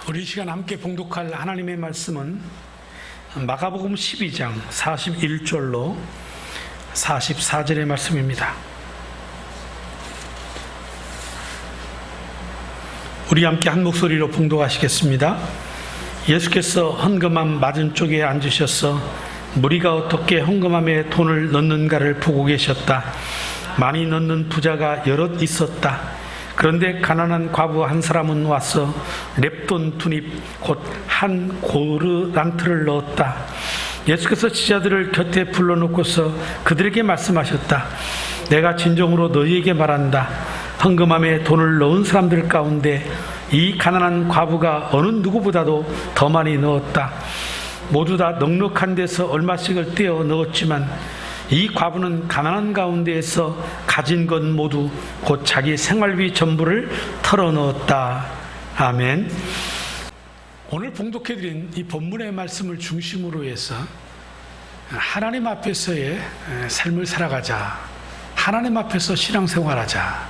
우리 이 시간 함께 봉독할 하나님의 말씀은 마가복음 12장 41절로 44절의 말씀입니다. 우리 함께 한 목소리로 봉독하시겠습니다. 예수께서 헌금함 맞은쪽에 앉으셔서 무리가 어떻게 헌금함에 돈을 넣는가를 보고 계셨다. 많이 넣는 부자가 여럿 있었다. 그런데 가난한 과부 한 사람은 와서 렙돈 두닙 곧 한 고르란트를 넣었다. 예수께서 제자들을 곁에 불러놓고서 그들에게 말씀하셨다. 내가 진정으로 너희에게 말한다. 헌금함에 돈을 넣은 사람들 가운데 이 가난한 과부가 어느 누구보다도 더 많이 넣었다. 모두 다 넉넉한 데서 얼마씩을 떼어 넣었지만 이 과부는 가난한 가운데에서 가진 것 모두 곧 자기 생활비 전부를 털어 넣었다. 아멘. 오늘 봉독해드린 이 본문의 말씀을 중심으로 해서 하나님 앞에서의 삶을 살아가자, 하나님 앞에서 신앙생활하자,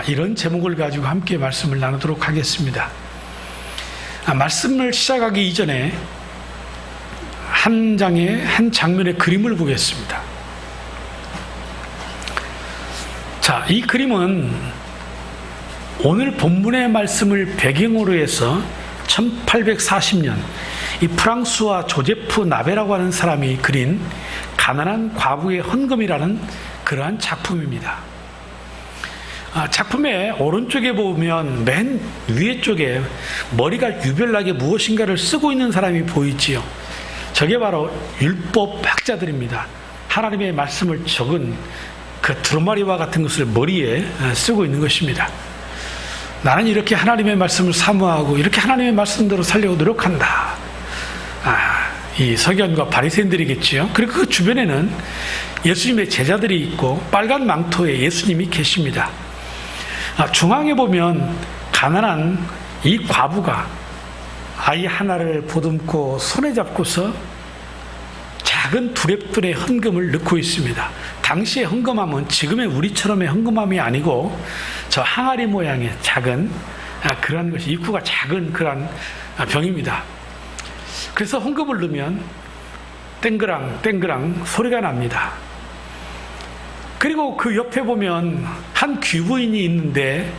이런 제목을 가지고 함께 말씀을 나누도록 하겠습니다. 말씀을 시작하기 이전에 한 장의 한 장면의 그림을 보겠습니다. 자, 이 그림은 오늘 본문의 말씀을 배경으로 해서 1840년 이 프랑스와 조제프 나베라고 하는 사람이 그린 가난한 과부의 헌금이라는 그러한 작품입니다. 작품의 오른쪽에 보면 맨 위에 쪽에 머리가 유별나게 무엇인가를 쓰고 있는 사람이 보이지요. 저게 바로 율법 학자들입니다. 하나님의 말씀을 적은 그 두루마리와 같은 것을 머리에 쓰고 있는 것입니다. 나는 이렇게 하나님의 말씀을 사모하고 이렇게 하나님의 말씀대로 살려고 노력한다. 이 서기관과 바리새인들이겠지요. 그리고 그 주변에는 예수님의 제자들이 있고 빨간 망토에 예수님이 계십니다. 중앙에 보면 가난한 이 과부가 아이 하나를 보듬고 손에 잡고서 작은 두랩돈의 헌금을 넣고 있습니다. 당시의 헌금함은 지금의 우리처럼의 헌금함이 아니고 저 항아리 모양의 작은 그런 것이 입구가 작은 그런 병입니다. 그래서 헌금을 넣으면 땡그랑 땡그랑 소리가 납니다. 그리고 그 옆에 보면 한 귀부인이 있는데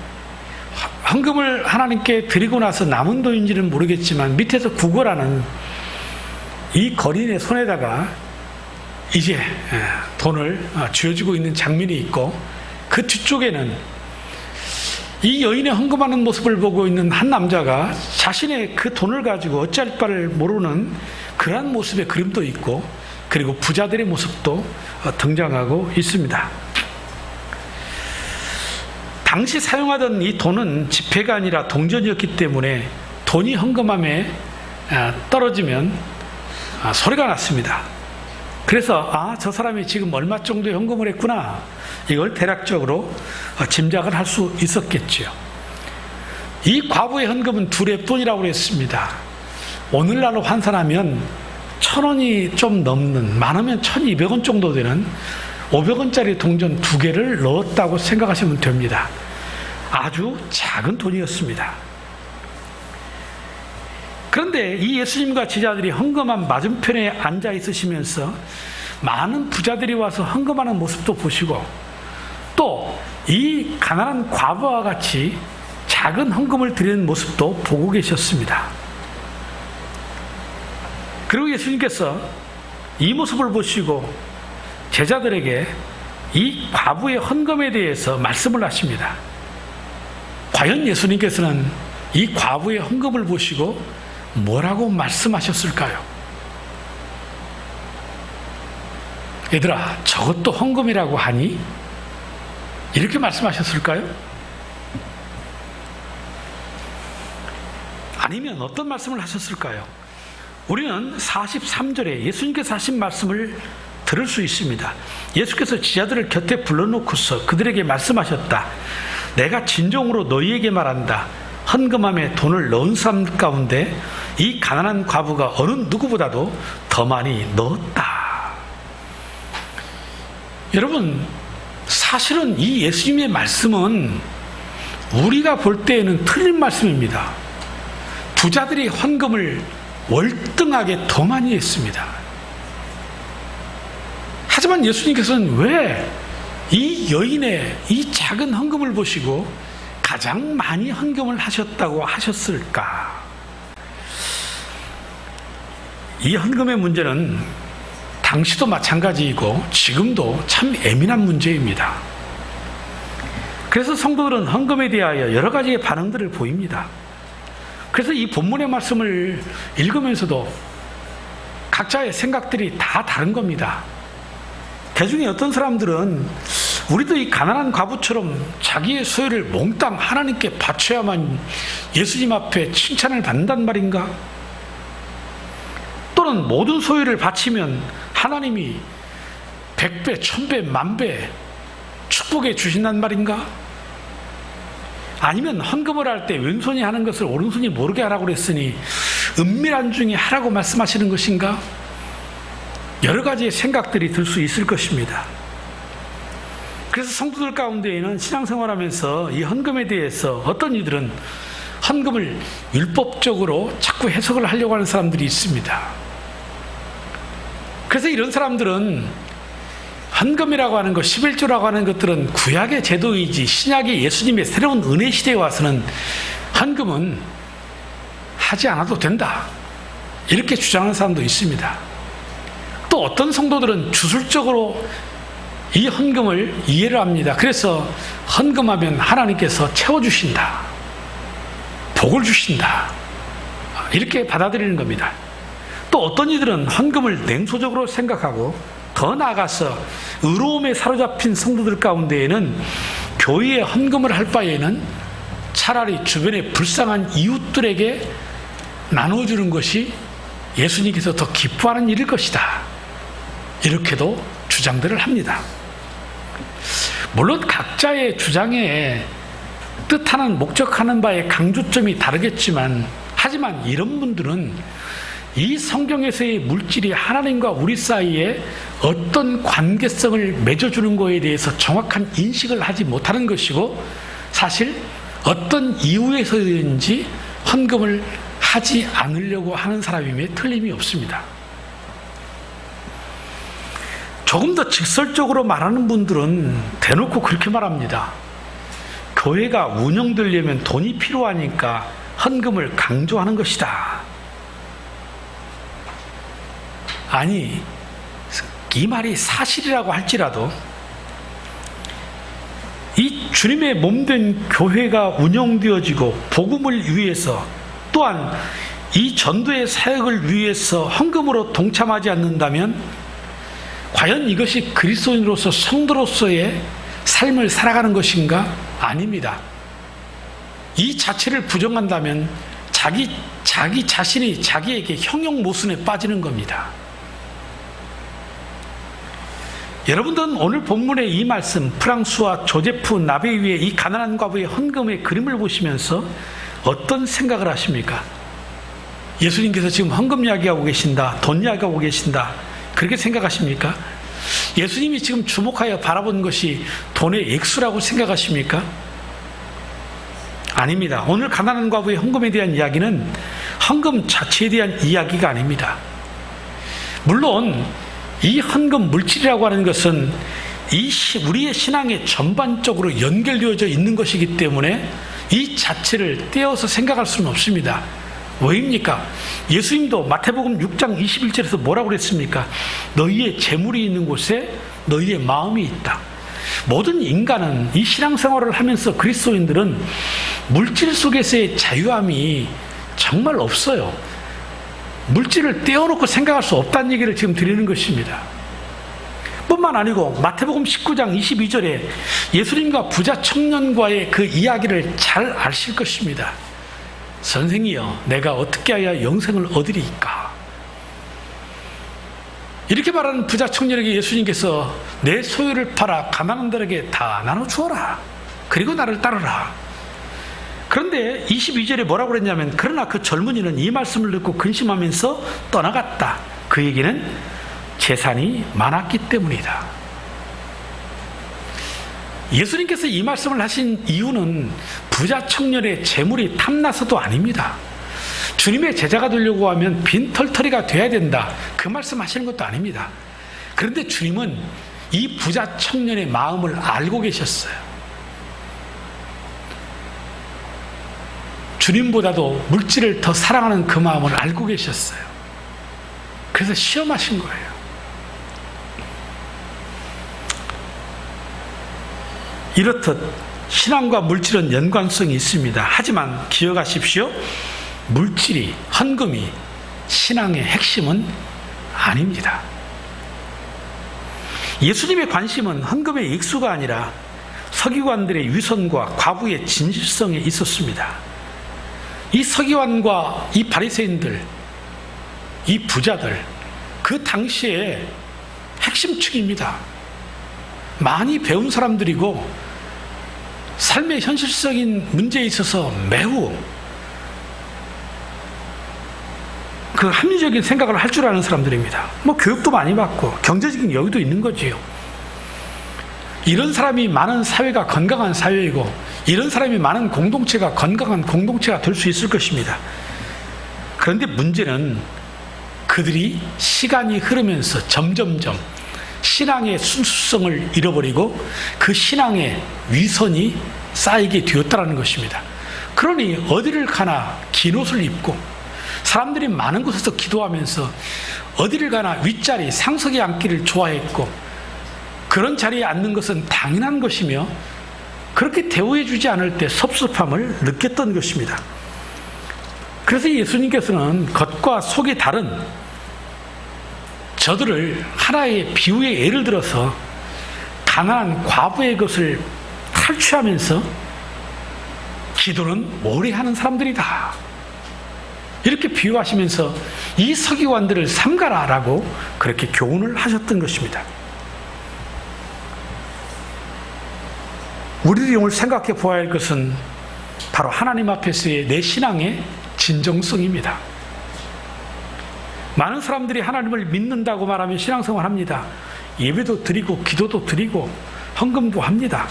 헌금을 하나님께 드리고 나서 남은 돈인지는 모르겠지만 밑에서 구걸하는 이 거린의 손에다가 이제 돈을 쥐어주고 있는 장면이 있고 그 뒤쪽에는 이 여인의 헌금하는 모습을 보고 있는 한 남자가 자신의 그 돈을 가지고 어찌할 바를 모르는 그러한 모습의 그림도 있고 그리고 부자들의 모습도 등장하고 있습니다. 당시 사용하던 이 돈은 지폐가 아니라 동전이었기 때문에 돈이 헌금함에 떨어지면 소리가 났습니다. 그래서 저 사람이 지금 얼마 정도의 헌금을 했구나, 이걸 대략적으로 짐작을 할 수 있었겠지요. 이 과부의 헌금은 두랩돈이라고 했습니다. 오늘날로 환산하면 1,000원이 좀 넘는, 많으면 1,200원 정도 되는 500원짜리 동전 2개를 넣었다고 생각하시면 됩니다. 아주 작은 돈이었습니다. 그런데 이 예수님과 제자들이 헌금함 맞은편에 앉아 있으시면서 많은 부자들이 와서 헌금하는 모습도 보시고 또 이 가난한 과부와 같이 작은 헌금을 드리는 모습도 보고 계셨습니다. 그리고 예수님께서 이 모습을 보시고 제자들에게 이 과부의 헌금에 대해서 말씀을 하십니다. 과연 예수님께서는 이 과부의 헌금을 보시고 뭐라고 말씀하셨을까요? 얘들아, 저것도 헌금이라고 하니? 이렇게 말씀하셨을까요? 아니면 어떤 말씀을 하셨을까요? 우리는 43절에 예수님께서 하신 말씀을 들을 수 있습니다. 예수께서 제자들을 곁에 불러놓고서 그들에게 말씀하셨다. 내가 진정으로 너희에게 말한다. 헌금함에 돈을 넣은 사람 가운데 이 가난한 과부가 어느 누구보다도 더 많이 넣었다. 여러분, 사실은 이 예수님의 말씀은 우리가 볼 때에는 틀린 말씀입니다. 부자들이 헌금을 월등하게 더 많이 했습니다. 하지만 예수님께서는 왜 이 여인의 이 작은 헌금을 보시고 가장 많이 헌금을 하셨다고 하셨을까? 이 헌금의 문제는 당시도 마찬가지이고 지금도 참 예민한 문제입니다. 그래서 성도들은 헌금에 대하여 여러 가지의 반응들을 보입니다. 그래서 이 본문의 말씀을 읽으면서도 각자의 생각들이 다 다른 겁니다. 그중에 어떤 사람들은 우리도 이 가난한 과부처럼 자기의 소유를 몽땅 하나님께 바쳐야만 예수님 앞에 칭찬을 받는단 말인가? 또는 모든 소유를 바치면 하나님이 100배, 1000배, 10,000배 축복해 주신단 말인가? 아니면 헌금을 할 때 왼손이 하는 것을 오른손이 모르게 하라고 그랬으니 은밀한 중에 하라고 말씀하시는 것인가? 여러 가지의 생각들이 들 수 있을 것입니다. 그래서 성도들 가운데에는 신앙생활하면서 이 헌금에 대해서 어떤 이들은 헌금을 율법적으로 자꾸 해석을 하려고 하는 사람들이 있습니다. 그래서 이런 사람들은 헌금이라고 하는 것, 11조라고 하는 것들은 구약의 제도이지 신약의 예수님의 새로운 은혜 시대에 와서는 헌금은 하지 않아도 된다, 이렇게 주장하는 사람도 있습니다. 또 어떤 성도들은 주술적으로 이 헌금을 이해를 합니다. 그래서 헌금하면 하나님께서 채워주신다, 복을 주신다, 이렇게 받아들이는 겁니다. 또 어떤 이들은 헌금을 냉소적으로 생각하고 더 나아가서 의로움에 사로잡힌 성도들 가운데에는 교회에 헌금을 할 바에는 차라리 주변의 불쌍한 이웃들에게 나눠주는 것이 예수님께서 더 기뻐하는 일일 것이다, 이렇게도 주장들을 합니다. 물론 각자의 주장에 뜻하는 목적하는 바의 강조점이 다르겠지만, 하지만 이런 분들은 이 성경에서의 물질이 하나님과 우리 사이에 어떤 관계성을 맺어주는 것에 대해서 정확한 인식을 하지 못하는 것이고, 사실 어떤 이유에서든지 헌금을 하지 않으려고 하는 사람임에 틀림이 없습니다. 조금 더 직설적으로 말하는 분들은 대놓고 그렇게 말합니다. 교회가 운영되려면 돈이 필요하니까 헌금을 강조하는 것이다. 아니, 이 말이 사실이라고 할지라도 이 주님의 몸된 교회가 운영되어지고 복음을 위해서, 또한 이 전도의 사역을 위해서 헌금으로 동참하지 않는다면 과연 이것이 그리스도인으로서 성도로서의 삶을 살아가는 것인가? 아닙니다. 이 자체를 부정한다면 자기 자신이 자기에게 형용모순에 빠지는 겁니다. 여러분들은 오늘 본문의 이 말씀, 프랑스와 조제프 나베위의 이 가난한 과부의 헌금의 그림을 보시면서 어떤 생각을 하십니까? 예수님께서 지금 헌금 이야기하고 계신다, 돈 이야기하고 계신다, 그렇게 생각하십니까? 예수님이 지금 주목하여 바라본 것이 돈의 액수라고 생각하십니까? 아닙니다. 오늘 가난한 과부의 헌금에 대한 이야기는 헌금 자체에 대한 이야기가 아닙니다. 물론 이 헌금 물질이라고 하는 것은 우리의 신앙에 전반적으로 연결되어져 있는 것이기 때문에 이 자체를 떼어서 생각할 수는 없습니다. 왜입니까? 예수님도 마태복음 6장 21절에서 뭐라고 그랬습니까? 너희의 재물이 있는 곳에 너희의 마음이 있다. 모든 인간은 이 신앙생활을 하면서 그리스도인들은 물질 속에서의 자유함이 정말 없어요. 물질을 떼어놓고 생각할 수 없다는 얘기를 지금 드리는 것입니다. 뿐만 아니고 마태복음 19장 22절에 예수님과 부자 청년과의 그 이야기를 잘 아실 것입니다. 선생이여, 내가 어떻게 하여 영생을 얻으리이까? 이렇게 말하는 부자 청년에게 예수님께서 내 소유를 팔아 가난한들에게 다 나눠주어라, 그리고 나를 따르라. 그런데 22절에 뭐라고 그랬냐면, 그러나 그 젊은이는 이 말씀을 듣고 근심하면서 떠나갔다. 그 얘기는 재산이 많았기 때문이다. 예수님께서 이 말씀을 하신 이유는 부자 청년의 재물이 탐나서도 아닙니다. 주님의 제자가 되려고 하면 빈털터리가 돼야 된다, 그 말씀 하시는 것도 아닙니다. 그런데 주님은 이 부자 청년의 마음을 알고 계셨어요. 주님보다도 물질을 더 사랑하는 그 마음을 알고 계셨어요. 그래서 시험하신 거예요. 이렇듯 신앙과 물질은 연관성이 있습니다. 하지만 기억하십시오. 물질이, 헌금이 신앙의 핵심은 아닙니다. 예수님의 관심은 헌금의 액수가 아니라 서기관들의 위선과 과부의 진실성에 있었습니다. 이 서기관과 이 바리새인들, 이 부자들, 그 당시에 핵심축입니다. 많이 배운 사람들이고 삶의 현실적인 문제에 있어서 매우 그 합리적인 생각을 할 줄 아는 사람들입니다. 교육도 많이 받고 경제적인 여유도 있는 거지요. 이런 사람이 많은 사회가 건강한 사회이고, 이런 사람이 많은 공동체가 건강한 공동체가 될 수 있을 것입니다. 그런데 문제는 그들이 시간이 흐르면서 점점점 신앙의 순수성을 잃어버리고 그 신앙의 위선이 쌓이게 되었다는 것입니다. 그러니 어디를 가나 긴 옷을 입고 사람들이 많은 곳에서 기도하면서 어디를 가나 윗자리, 상석에 앉기를 좋아했고, 그런 자리에 앉는 것은 당연한 것이며 그렇게 대우해 주지 않을 때 섭섭함을 느꼈던 것입니다. 그래서 예수님께서는 겉과 속이 다른 저들을 하나의 비유의 예를 들어서 가난한 과부의 것을 탈취하면서 기도는 오래 하는 사람들이다, 이렇게 비유하시면서 이 서기관들을 삼가라라고 그렇게 교훈을 하셨던 것입니다. 우리들이 오늘 생각해 보아야 할 것은 바로 하나님 앞에서의 내 신앙의 진정성입니다. 많은 사람들이 하나님을 믿는다고 말하면 신앙생활 합니다. 예배도 드리고 기도도 드리고 헌금도 합니다.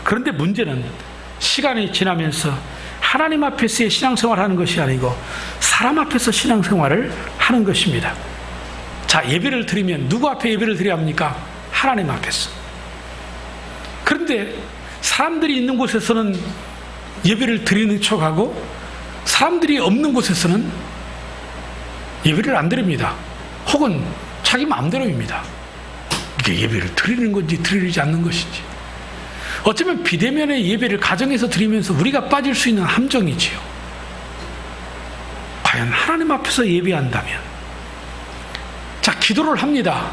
그런데 문제는 시간이 지나면서 하나님 앞에서의 신앙생활을 하는 것이 아니고 사람 앞에서 신앙생활을 하는 것입니다. 자, 예배를 드리면 누구 앞에 예배를 드려야 합니까? 하나님 앞에서. 그런데 사람들이 있는 곳에서는 예배를 드리는 척하고 사람들이 없는 곳에서는 예배를 안 드립니다. 혹은 자기 마음대로입니다. 이게 예배를 드리는 건지 드리지 않는 것인지. 어쩌면 비대면의 예배를 가정에서 드리면서 우리가 빠질 수 있는 함정이지요. 과연 하나님 앞에서 예배한다면, 자, 기도를 합니다.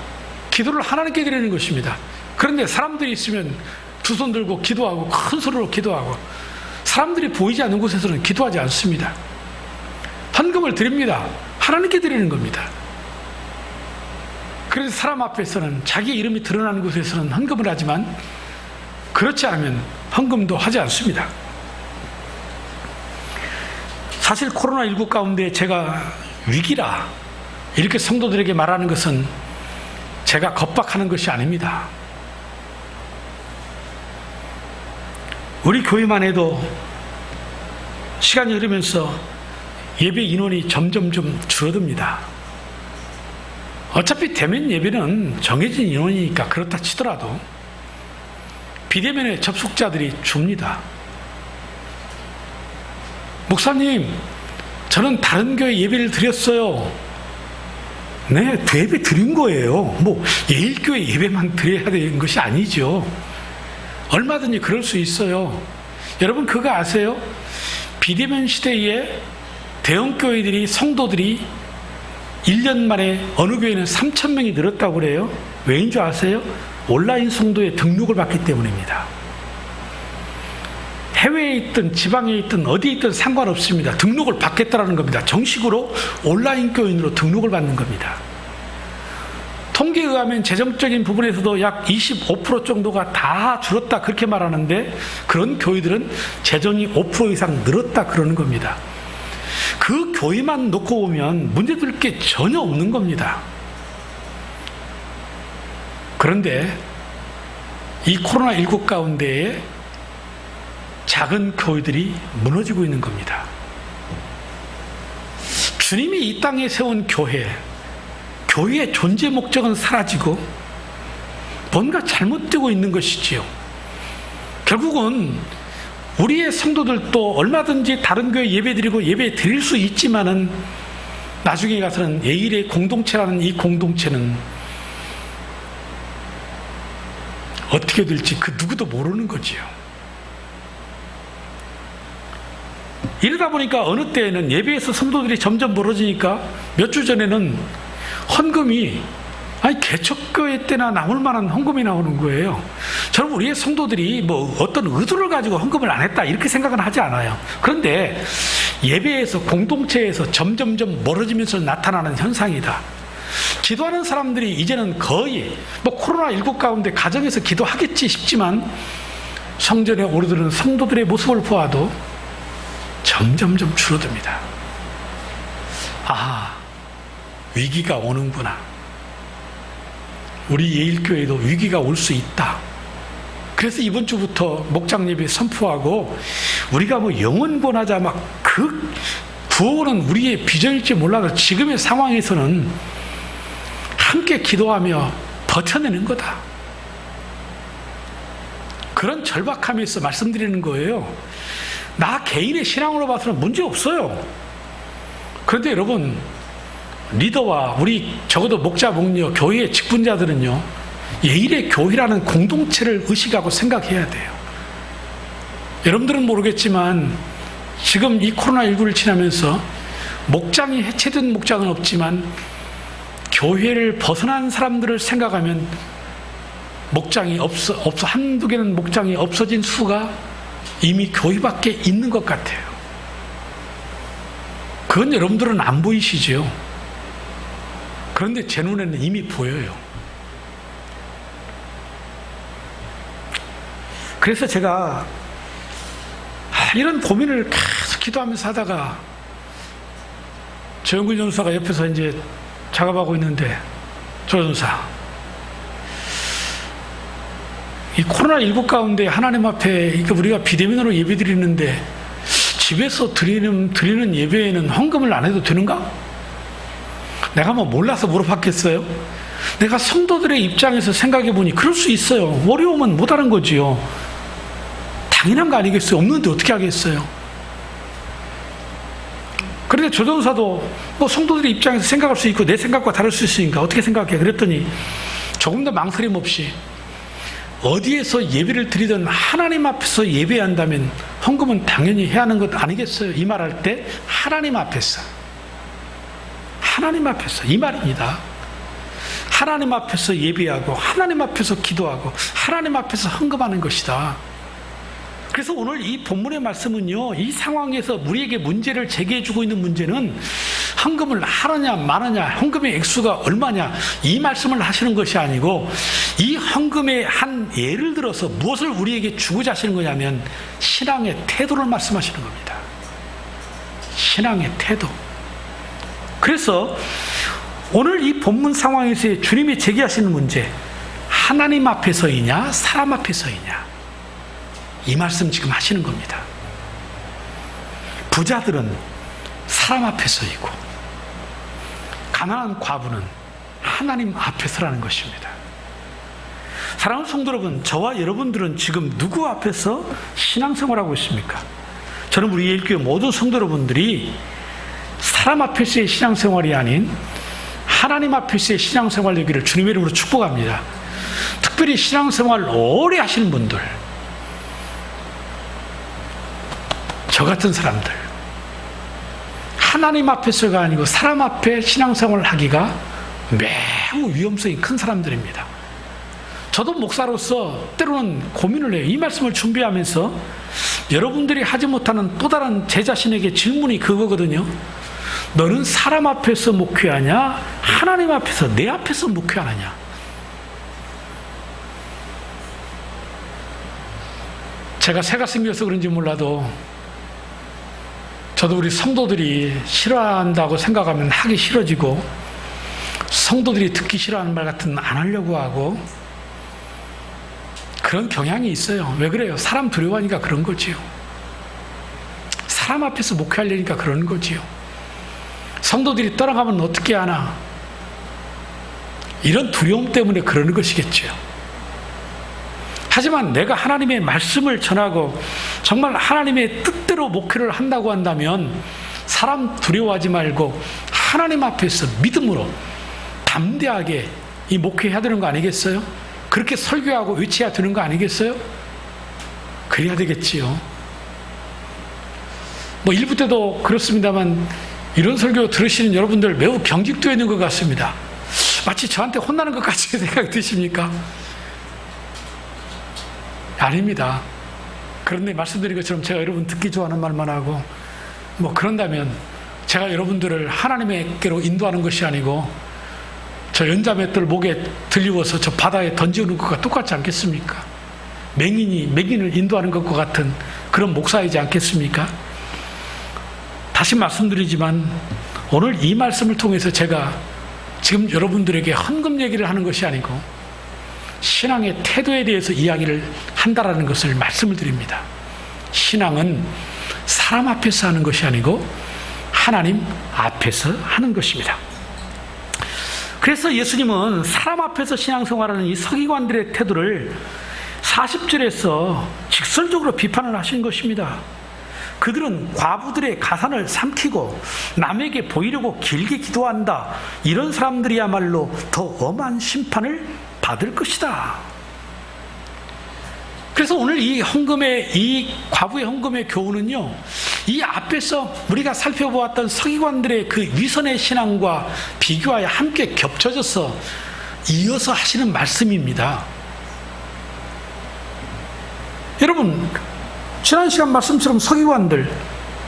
기도를 하나님께 드리는 것입니다. 그런데 사람들이 있으면 두 손 들고 기도하고 큰 소리로 기도하고, 사람들이 보이지 않는 곳에서는 기도하지 않습니다. 헌금을 드립니다. 하나님께 드리는 겁니다. 그래서 사람 앞에서는, 자기 이름이 드러나는 곳에서는 헌금을 하지만 그렇지 않으면 헌금도 하지 않습니다. 사실 코로나19 가운데 제가 위기라 이렇게 성도들에게 말하는 것은 제가 겁박하는 것이 아닙니다. 우리 교회만 해도 시간이 흐르면서 예배 인원이 점점 좀 줄어듭니다. 어차피 대면 예배는 정해진 인원이니까 그렇다 치더라도 비대면의 접속자들이 줍니다. 목사님, 저는 다른 교회 예배를 드렸어요. 네, 예배 드린 거예요. 예일교회 예배만 드려야 되는 것이 아니죠. 얼마든지 그럴 수 있어요. 여러분 그거 아세요? 비대면 시대에 대형교회들이, 성도들이 1년 만에 어느 교회는 3,000명이 늘었다고 그래요. 왜인 줄 아세요? 온라인 성도의 등록을 받기 때문입니다. 해외에 있든 지방에 있든 어디에 있든 상관없습니다. 등록을 받겠다라는 겁니다. 정식으로 온라인 교인으로 등록을 받는 겁니다. 통계에 의하면 재정적인 부분에서도 약 25% 정도가 다 줄었다 그렇게 말하는데, 그런 교회들은 재정이 5% 이상 늘었다 그러는 겁니다. 그 교회만 놓고 보면 문제될 게 전혀 없는 겁니다. 그런데 이 코로나19 가운데에 작은 교회들이 무너지고 있는 겁니다. 주님이 이 땅에 세운 교회의 존재 목적은 사라지고 뭔가 잘못되고 있는 것이지요. 결국은 우리의 성도들도 얼마든지 다른 교회 예배 드릴 수 있지만은 나중에 가서는 예일의 공동체라는 이 공동체는 어떻게 될지 그 누구도 모르는 거지요. 이러다 보니까 어느 때에는 예배에서 성도들이 점점 멀어지니까 몇 주 전에는 헌금이 개척교회 때나 나올 만한 헌금이 나오는 거예요. 저는 우리의 성도들이 뭐 어떤 의도를 가지고 헌금을 안 했다 이렇게 생각은 하지 않아요. 그런데 예배에서 공동체에서 점점점 멀어지면서 나타나는 현상이다. 기도하는 사람들이 이제는 거의 코로나19 가운데 가정에서 기도하겠지 싶지만 성전에 오르드는 성도들의 모습을 보아도 점점점 줄어듭니다. 위기가 오는구나. 우리 예일교회도 위기가 올 수 있다. 그래서 이번 주부터 목장 예배 선포하고 우리가 영원 권하자 그 구호는 우리의 비전일지 몰라도 지금의 상황에서는 함께 기도하며 버텨내는 거다. 그런 절박함에서 말씀드리는 거예요. 나 개인의 신앙으로 봐서는 문제 없어요. 그런데 여러분, 리더와 우리 적어도 목자, 목녀, 교회의 직분자들은요, 예일의 교회라는 공동체를 의식하고 생각해야 돼요. 여러분들은 모르겠지만 지금 이 코로나19를 지나면서 목장이 해체된 목장은 없지만 교회를 벗어난 사람들을 생각하면 목장이 한두 개는 목장이 없어진 수가 이미 교회 밖에 있는 것 같아요. 그건 여러분들은 안 보이시죠? 그런데 제 눈에는 이미 보여요. 그래서 제가 이런 고민을 계속 기도하면서 하다가 조영근 전사가 옆에서 이제 작업하고 있는데, 조 전사, 이 코로나19 가운데 하나님 앞에 우리가 비대면으로 예배 드리는데 집에서 드리는 예배에는 헌금을 안 해도 되는가? 내가 몰라서 물어봤겠어요? 내가 성도들의 입장에서 생각해 보니 그럴 수 있어요. 어려우면 못하는 거지요. 당연한 거 아니겠어요? 없는데 어떻게 하겠어요? 그런데 조전사도 성도들의 입장에서 생각할 수 있고 내 생각과 다를 수 있으니까 어떻게 생각해? 그랬더니 조금 더 망설임 없이 어디에서 예배를 드리든 하나님 앞에서 예배한다면 헌금은 당연히 해야 하는 것 아니겠어요? 이 말할 때 하나님 앞에서 이 말입니다. 하나님 앞에서 예배하고 하나님 앞에서 기도하고 하나님 앞에서 헌금하는 것이다. 그래서 오늘 이 본문의 말씀은요, 이 상황에서 우리에게 문제를 제기해주고 있는 문제는 헌금을 하느냐 마느냐, 헌금의 액수가 얼마냐, 이 말씀을 하시는 것이 아니고 이 헌금의 한 예를 들어서 무엇을 우리에게 주고자 하시는 거냐면 신앙의 태도를 말씀하시는 겁니다. 신앙의 태도. 그래서 오늘 이 본문 상황에서 주님이 제기하시는 문제, 하나님 앞에서이냐 사람 앞에서이냐, 이 말씀 지금 하시는 겁니다. 부자들은 사람 앞에서이고 가난한 과부는 하나님 앞에서라는 것입니다. 사랑하는 성도 여러분, 저와 여러분들은 지금 누구 앞에서 신앙생활하고 있습니까? 저는 우리 예일교회 모든 성도 여러분들이 사람 앞에서의 신앙생활이 아닌 하나님 앞에서의 신앙생활 되기를 주님의 이름으로 축복합니다. 특별히 신앙생활 오래 하시는 분들, 저 같은 사람들, 하나님 앞에서가 아니고 사람 앞에 신앙생활을 하기가 매우 위험성이 큰 사람들입니다. 저도 목사로서 때로는 고민을 해요. 이 말씀을 준비하면서 여러분들이 하지 못하는 또 다른 제 자신에게 질문이 그거거든요. 너는 사람 앞에서 목회하냐? 하나님 앞에서, 내 앞에서 목회하느냐? 제가 새가 생겨서 그런지 몰라도 저도 우리 성도들이 싫어한다고 생각하면 하기 싫어지고, 성도들이 듣기 싫어하는 말 같은 안 하려고 하고, 그런 경향이 있어요. 왜 그래요? 사람 두려워하니까 그런 거지요. 사람 앞에서 목회하려니까 그런 거지요. 성도들이 떠나가면 어떻게 하나? 이런 두려움 때문에 그러는 것이겠죠. 하지만 내가 하나님의 말씀을 전하고 정말 하나님의 뜻대로 목회를 한다고 한다면 사람 두려워하지 말고 하나님 앞에서 믿음으로 담대하게 이 목회해야 되는 거 아니겠어요? 그렇게 설교하고 외쳐야 되는 거 아니겠어요? 그래야 되겠지요. 뭐 일부 때도 그렇습니다만 이런 설교 들으시는 여러분들 매우 경직되어 있는 것 같습니다. 마치 저한테 혼나는 것 같이 생각이 드십니까? 아닙니다. 그런데 말씀드린 것처럼 제가 여러분 듣기 좋아하는 말만 하고 뭐 그런다면 제가 여러분들을 하나님께로 인도하는 것이 아니고 저 연자맷돌 목에 들리워서 저 바다에 던지는 것과 똑같지 않겠습니까? 맹인이 맹인을 인도하는 것과 같은 그런 목사이지 않겠습니까? 다시 말씀드리지만 오늘 이 말씀을 통해서 제가 지금 여러분들에게 헌금 얘기를 하는 것이 아니고 신앙의 태도에 대해서 이야기를 한다라는 것을 말씀을 드립니다. 신앙은 사람 앞에서 하는 것이 아니고 하나님 앞에서 하는 것입니다. 그래서 예수님은 사람 앞에서 신앙생활하는 이 서기관들의 태도를 40절에서 직설적으로 비판을 하신 것입니다. 그들은 과부들의 가산을 삼키고 남에게 보이려고 길게 기도한다. 이런 사람들이야말로 더 엄한 심판을 받을 것이다. 그래서 오늘 이 과부의 헌금의 교훈은요, 이 앞에서 우리가 살펴보았던 서기관들의 그 위선의 신앙과 비교하여 함께 겹쳐져서 이어서 하시는 말씀입니다. 여러분, 지난 시간 말씀처럼 서기관들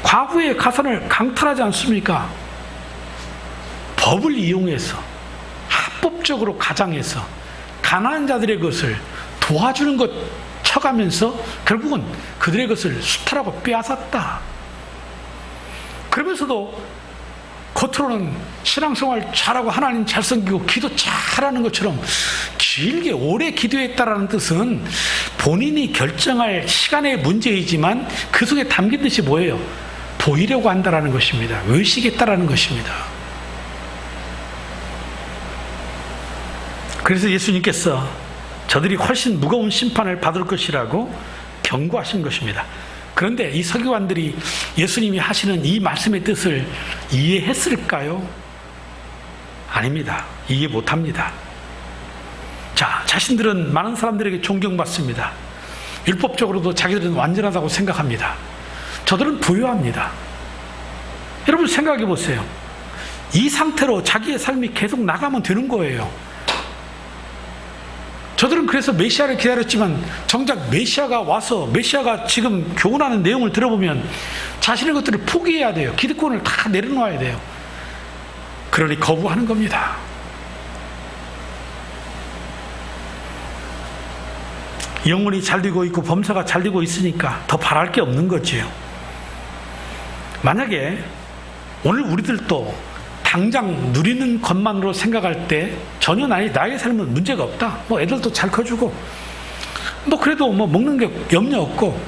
과부의 가산을 강탈하지 않습니까? 법을 이용해서 합법적으로 가장해서 가난한 자들의 것을 도와주는 것 쳐가면서 결국은 그들의 것을 수탈하고 빼앗았다. 그러면서도 겉으로는 신앙생활 잘하고 하나님 잘 섬기고 기도 잘하는 것처럼 길게 오래 기도했다라는 뜻은 본인이 결정할 시간의 문제이지만 그 속에 담긴 뜻이 뭐예요? 보이려고 한다라는 것입니다. 의식했다라는 것입니다. 그래서 예수님께서 저들이 훨씬 무거운 심판을 받을 것이라고 경고하신 것입니다. 그런데 이 서기관들이 예수님이 하시는 이 말씀의 뜻을 이해했을까요? 아닙니다. 이해 못합니다. 자, 자신들은 많은 사람들에게 존경받습니다. 율법적으로도 자기들은 완전하다고 생각합니다. 저들은 부유합니다. 여러분 생각해 보세요. 이 상태로 자기의 삶이 계속 나가면 되는 거예요. 저들은 그래서 메시아를 기다렸지만 정작 메시아가 와서 메시아가 지금 교훈하는 내용을 들어보면 자신의 것들을 포기해야 돼요. 기득권을 다 내려놓아야 돼요. 그러니 거부하는 겁니다. 영혼이 잘 되고 있고 범사가 잘 되고 있으니까 더 바랄 게 없는 거지요. 만약에 오늘 우리들도 당장 누리는 것만으로 생각할 때 전혀 나의 삶은 문제가 없다. 뭐 애들도 잘 커주고 뭐 그래도 뭐 먹는 게 염려 없고,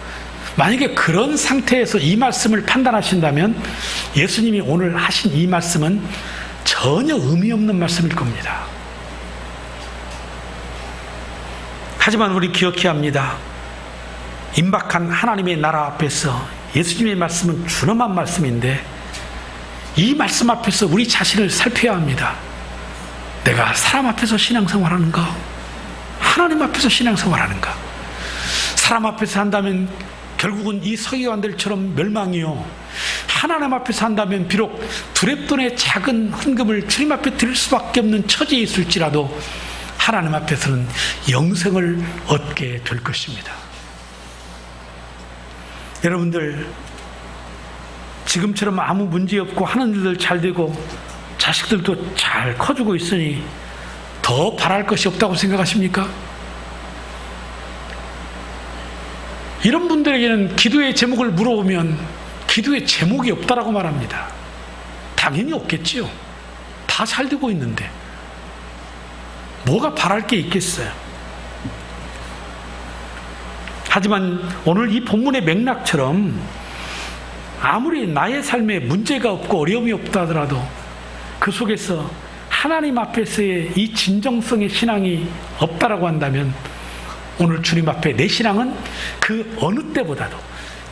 만약에 그런 상태에서 이 말씀을 판단하신다면 예수님이 오늘 하신 이 말씀은 전혀 의미 없는 말씀일 겁니다. 하지만 우리 기억해야 합니다. 임박한 하나님의 나라 앞에서 예수님의 말씀은 준엄한 말씀인데 이 말씀 앞에서 우리 자신을 살펴야 합니다. 내가 사람 앞에서 신앙생활하는가? 하나님 앞에서 신앙생활하는가? 사람 앞에서 한다면 결국은 이 서기관들처럼 멸망이요, 하나님 앞에서 한다면 비록 두렙돈의 작은 헌금을 주님 앞에 드릴 수밖에 없는 처지에 있을지라도 하나님 앞에서는 영생을 얻게 될 것입니다. 여러분들 지금처럼 아무 문제 없고 하는 일들 잘 되고 자식들도 잘 커주고 있으니 더 바랄 것이 없다고 생각하십니까? 이런 분들에게는 기도의 제목을 물어보면 기도의 제목이 없다라고 말합니다. 당연히 없겠지요. 다 잘 되고 있는데 뭐가 바랄 게 있겠어요? 하지만 오늘 이 본문의 맥락처럼 아무리 나의 삶에 문제가 없고 어려움이 없다 하더라도 그 속에서 하나님 앞에서의 이 진정성의 신앙이 없다라고 한다면 오늘 주님 앞에 내 신앙은 그 어느 때보다도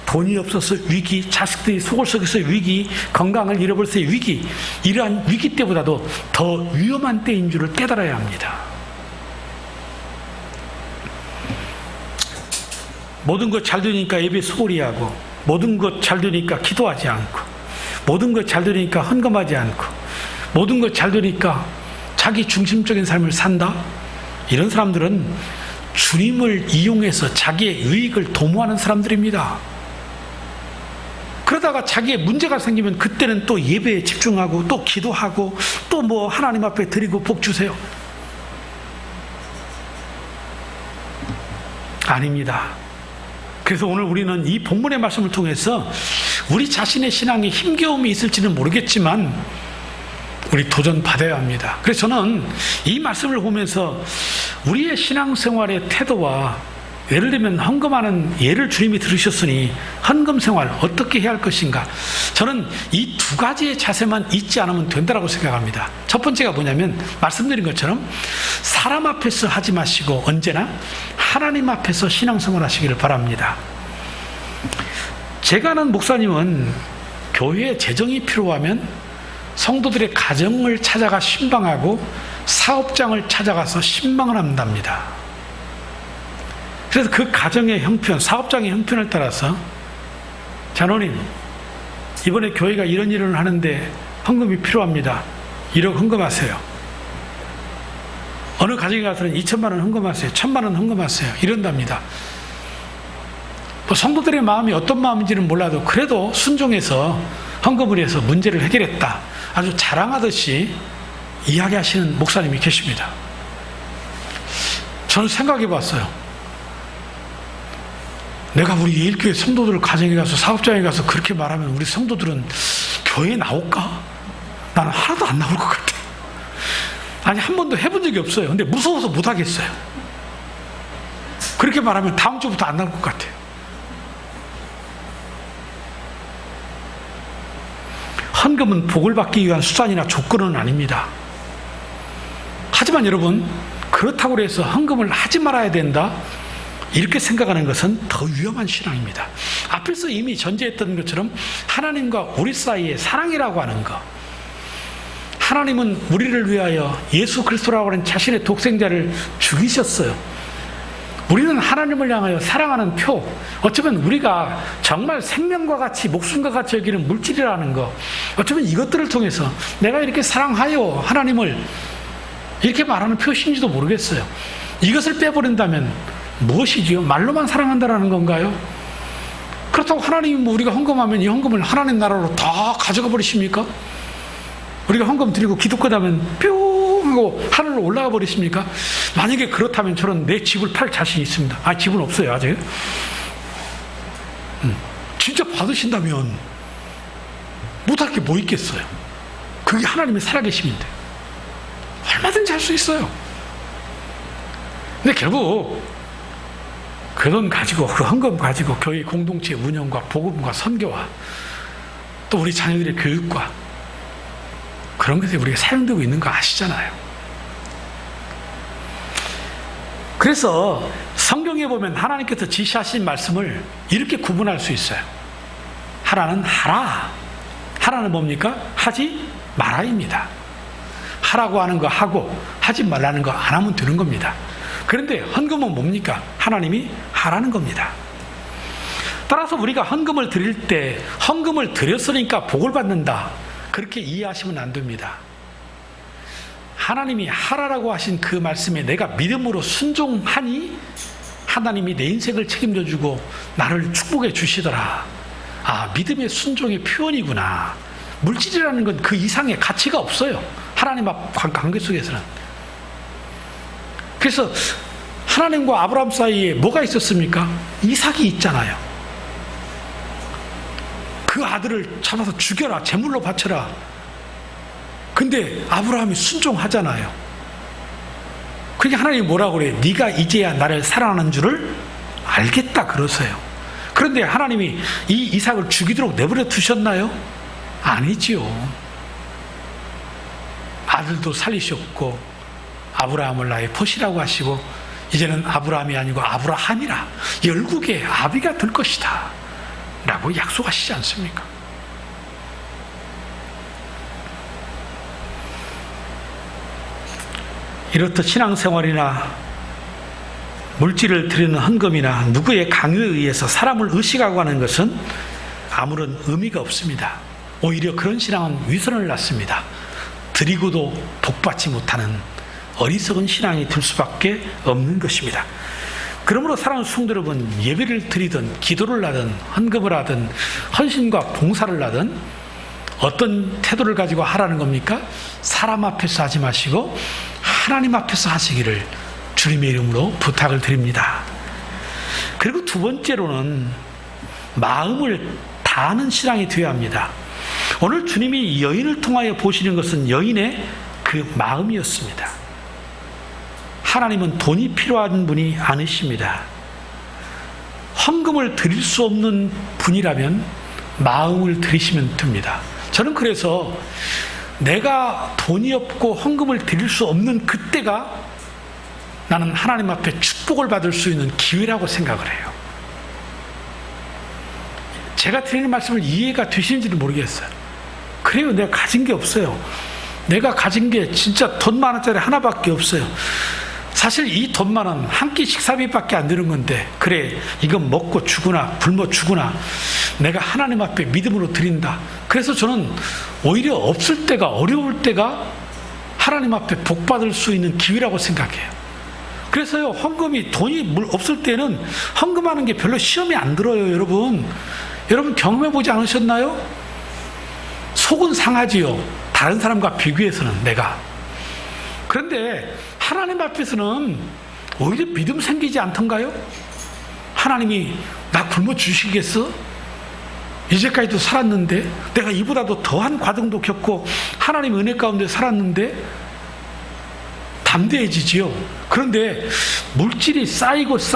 돈이 없어서 위기, 자식들이 속을 속에서 위기, 건강을 잃어버려서의 위기, 이러한 위기 때보다도 더 위험한 때인 줄을 깨달아야 합니다. 모든 것 잘 되니까 예배 소홀히 하고, 모든 것 잘 되니까 기도하지 않고, 모든 것 잘 되니까 헌금하지 않고, 모든 것 잘 되니까 자기 중심적인 삶을 산다? 이런 사람들은 주님을 이용해서 자기의 유익을 도모하는 사람들입니다. 그러다가 자기의 문제가 생기면 그때는 또 예배에 집중하고 또 기도하고 또 뭐 하나님 앞에 드리고 복 주세요. 아닙니다. 그래서 오늘 우리는 이 본문의 말씀을 통해서 우리 자신의 신앙에 힘겨움이 있을지는 모르겠지만 우리 도전 받아야 합니다. 그래서 저는 이 말씀을 보면서 우리의 신앙생활의 태도와 예를 들면 헌금하는 예를 주님이 들으셨으니 헌금 생활 어떻게 해야 할 것인가, 저는 이 두 가지의 자세만 잊지 않으면 된다고 생각합니다. 첫 번째가 뭐냐면 말씀드린 것처럼 사람 앞에서 하지 마시고 언제나 하나님 앞에서 신앙생활 하시기를 바랍니다. 제가 아는 목사님은 교회에 재정이 필요하면 성도들의 가정을 찾아가 신방하고 사업장을 찾아가서 신방을 한답니다. 그래서 그 가정의 형편, 사업장의 형편을 따라서 장로님, 이번에 교회가 이런 일을 하는데 헌금이 필요합니다. 1억 헌금하세요. 어느 가정에 가서는 2천만 원 헌금하세요. 1,000만 원 헌금하세요. 이런답니다. 뭐 성도들의 마음이 어떤 마음인지는 몰라도 그래도 순종해서 헌금을 해서 문제를 해결했다, 아주 자랑하듯이 이야기하시는 목사님이 계십니다. 저는 생각해 봤어요. 내가 우리 예일교회 성도들 가정에 가서 사업장에 가서 그렇게 말하면 우리 성도들은 교회에 나올까? 나는 하나도 안 나올 것 같아. 아니, 한 번도 해본 적이 없어요. 근데 무서워서 못 하겠어요. 그렇게 말하면 다음 주부터 안 나올 것 같아요. 헌금은 복을 받기 위한 수단이나 조건은 아닙니다. 하지만 여러분, 그렇다고 해서 헌금을 하지 말아야 된다, 이렇게 생각하는 것은 더 위험한 신앙입니다. 앞에서 이미 전제했던 것처럼 하나님과 우리 사이의 사랑이라고 하는 것, 하나님은 우리를 위하여 예수 그리스도라고 하는 자신의 독생자를 죽이셨어요. 우리는 하나님을 향하여 사랑하는 표, 어쩌면 우리가 정말 생명과 같이 목숨과 같이 여기는 물질이라는 것, 어쩌면 이것들을 통해서 내가 이렇게 사랑하여 하나님을 이렇게 말하는 표시인지도 모르겠어요. 이것을 빼버린다면 무엇이지요? 말로만 사랑한다라는 건가요? 그렇다고 하나님이 뭐 우리가 헌금하면 이 헌금을 하나님 나라로 다 가져가 버리십니까? 우리가 헌금 드리고 기도 끝나면 뿅 하고 하늘로 올라가 버리십니까? 만약에 그렇다면 저는 내 집을 팔 자신이 있습니다. 아, 집은 없어요 아직. 진짜 받으신다면 못할 게 뭐 있겠어요? 그게 하나님의 살아계심인데 얼마든지 할 수 있어요. 근데 결국 그 돈 가지고, 그 헌금 가지고 교회 공동체 운영과 복음과 선교와 또 우리 자녀들의 교육과 그런 것에 우리가 사용되고 있는 거 아시잖아요. 그래서 성경에 보면 하나님께서 지시하신 말씀을 이렇게 구분할 수 있어요. 하나는 하라, 하나는 뭡니까? 하지 마라입니다. 하라고 하는 거 하고 하지 말라는 거 안 하면 되는 겁니다. 그런데 헌금은 뭡니까? 하나님이 하라는 겁니다. 따라서 우리가 헌금을 드릴 때 헌금을 드렸으니까 복을 받는다, 그렇게 이해하시면 안 됩니다. 하나님이 하라라고 하신 그 말씀에 내가 믿음으로 순종하니 하나님이 내 인생을 책임져 주고 나를 축복해 주시더라. 아, 믿음의 순종의 표현이구나. 물질이라는 건 그 이상의 가치가 없어요, 하나님 앞 관계 속에서는. 그래서 하나님과 아브라함 사이에 뭐가 있었습니까? 이삭이 있잖아요. 그 아들을 잡아서 죽여라, 제물로 바쳐라. 근데 아브라함이 순종하잖아요. 그러니까 하나님이 뭐라고 그래요? 네가 이제야 나를 사랑하는 줄을 알겠다 그러세요. 그런데 하나님이 이 이삭을 죽이도록 내버려 두셨나요? 아니지요. 아들도 살리셨고 아브라함을 나의 포시라고 하시고 이제는 아브라함이 아니고 아브라함이라 열국의 아비가 될 것이다 라고 약속하시지 않습니까? 이렇듯 신앙생활이나 물질을 드리는 헌금이나 누구의 강요에 의해서 사람을 의식하고 하는 것은 아무런 의미가 없습니다. 오히려 그런 신앙은 위선을 낳습니다. 드리고도 복받지 못하는 어리석은 신앙이 될 수밖에 없는 것입니다. 그러므로 사랑하는 성도 여러분, 예배를 드리든 기도를 하든 헌금을 하든 헌신과 봉사를 하든 어떤 태도를 가지고 하라는 겁니까? 사람 앞에서 하지 마시고 하나님 앞에서 하시기를 주님의 이름으로 부탁을 드립니다. 그리고 두 번째로는 마음을 다하는 신앙이 되어야 합니다. 오늘 주님이 여인을 통하여 보시는 것은 여인의 그 마음이었습니다. 하나님은 돈이 필요한 분이 아니십니다. 헌금을 드릴 수 없는 분이라면 마음을 드리시면 됩니다. 저는 그래서 내가 돈이 없고 헌금을 드릴 수 없는 그때가 나는 하나님 앞에 축복을 받을 수 있는 기회라고 생각을 해요. 제가 드리는 말씀을 이해가 되시는지는 모르겠어요. 그래요, 내가 가진 게 없어요. 내가 가진 게 진짜 돈 10,000원짜리 하나밖에 없어요. 사실 이 돈 10,000원 한 끼 식사비밖에 안 되는 건데, 그래 이건 먹고 죽으나 굶어 죽으나 내가 하나님 앞에 믿음으로 드린다. 그래서 저는 오히려 없을 때가, 어려울 때가 하나님 앞에 복 받을 수 있는 기회라고 생각해요. 그래서요, 헌금이 돈이 없을 때는 헌금하는 게 별로 시험이 안 들어요. 여러분 경험해 보지 않으셨나요? 속은 상하지요, 다른 사람과 비교해서는. 내가 그런데 하나님 앞에서는 오히려 믿음 생기지 않던가요? 하나님이 나 굶어 주시겠어? 이제까지도 살았는데, 내가 이보다도 더한 과정도 겪고 하나님 은혜 가운데 살았는데 담대해지지요. 그런데 물질이 쌓일수록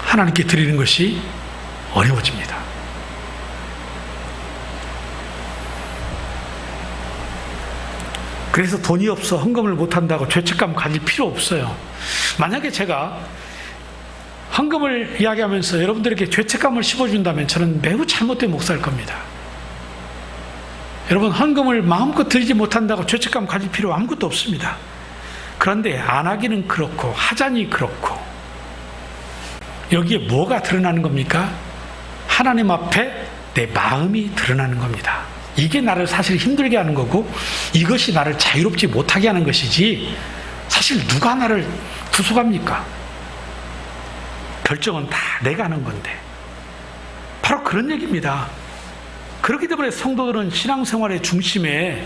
하나님께 드리는 것이 어려워집니다. 그래서 돈이 없어 헌금을 못한다고 죄책감 가질 필요 없어요. 만약에 제가 헌금을 이야기하면서 여러분들에게 죄책감을 심어준다면 저는 매우 잘못된 목사일 겁니다. 여러분, 헌금을 마음껏 드리지 못한다고 죄책감 가질 필요 아무것도 없습니다. 그런데 안 하기는 그렇고 하자니 그렇고, 여기에 뭐가 드러나는 겁니까? 하나님 앞에 내 마음이 드러나는 겁니다. 이게 나를 사실 힘들게 하는 거고, 이것이 나를 자유롭지 못하게 하는 것이지, 사실 누가 나를 구속합니까? 결정은 다 내가 하는 건데. 바로 그런 얘기입니다. 그렇기 때문에 성도들은 신앙생활의 중심에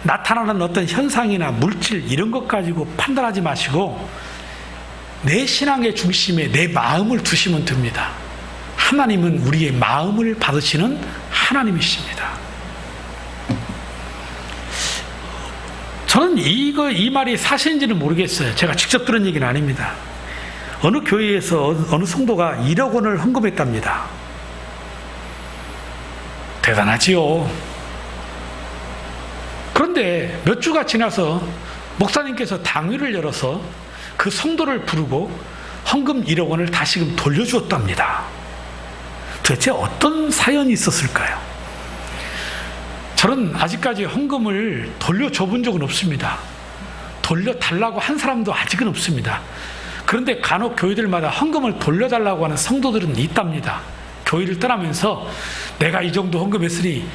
나타나는 어떤 현상이나 물질 이런 것 가지고 판단하지 마시고 내 신앙의 중심에 내 마음을 두시면 됩니다. 하나님은 우리의 마음을 받으시는 하나님이십니다. 저는 이 말이 사실인지는 모르겠어요. 제가 직접 들은 얘기는 아닙니다. 어느 교회에서 어느 성도가 1억 원을 헌금했답니다. 대단하지요. 그런데 몇 주가 지나서 목사님께서 당회를 열어서 그 성도를 부르고 헌금 1억 원을 다시금 돌려주었답니다. 도대체 어떤 사연이 있었을까요? 저는 아직까지 헌금을 돌려줘 본 적은 없습니다. 돌려달라고 한 사람도 아직은 없습니다. 그런데 간혹 교회들마다 헌금을 돌려달라고 하는 성도들은 있답니다. 교회를 떠나면서 내가 이 정도 헌금했으니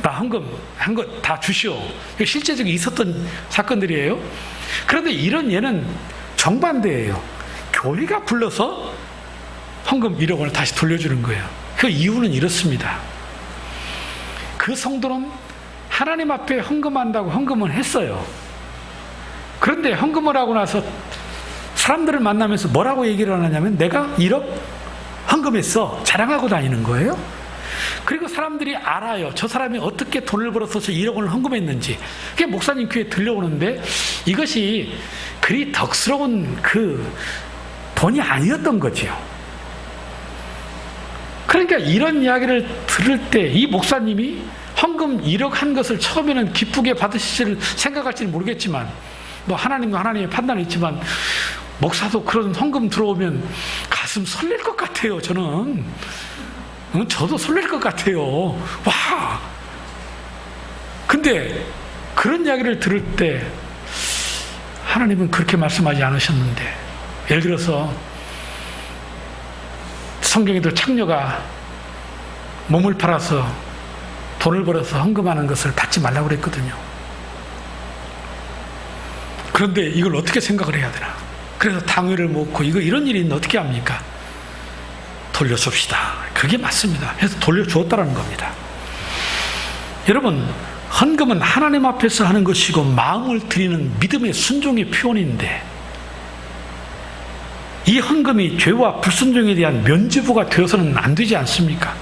나 헌금 한 거 다 주시오. 실제적으로 있었던 사건들이에요. 그런데 이런 예는 정반대예요. 교회가 불러서 헌금 1억 원을 다시 돌려주는 거예요. 그 이유는 이렇습니다. 그 성도는 하나님 앞에 헌금한다고 헌금을 했어요. 그런데 헌금을 하고 나서 사람들을 만나면서 뭐라고 얘기를 하냐면 내가 1억 헌금했어 자랑하고 다니는 거예요. 그리고 사람들이 알아요. 저 사람이 어떻게 돈을 벌어서 저 1억 원을 헌금했는지. 그게 목사님 귀에 들려오는데 이것이 그리 덕스러운 그 돈이 아니었던 거지요. 그러니까 이런 이야기를 들을 때 이 목사님이 헌금 1억 한 것을 처음에는 기쁘게 받으실 생각할지는 모르겠지만, 뭐 하나님과 하나님의 판단이 있지만, 목사도 그런 헌금 들어오면 가슴 설렐 것 같아요. 저는 저도 설렐 것 같아요. 와! 근데 그런 이야기를 들을 때 하나님은 그렇게 말씀하지 않으셨는데, 예를 들어서 성경에도 창녀가 몸을 팔아서 돈을 벌어서 헌금하는 것을 받지 말라고 그랬거든요. 그런데 이걸 어떻게 생각을 해야 되나? 그래서 당회를 모고 이런 일이 있는데 어떻게 합니까? 돌려줍시다. 그게 맞습니다. 그래서 돌려주었다는 겁니다. 여러분, 헌금은 하나님 앞에서 하는 것이고 마음을 드리는 믿음의 순종의 표현인데, 이 헌금이 죄와 불순종에 대한 면죄부가 되어서는 안 되지 않습니까?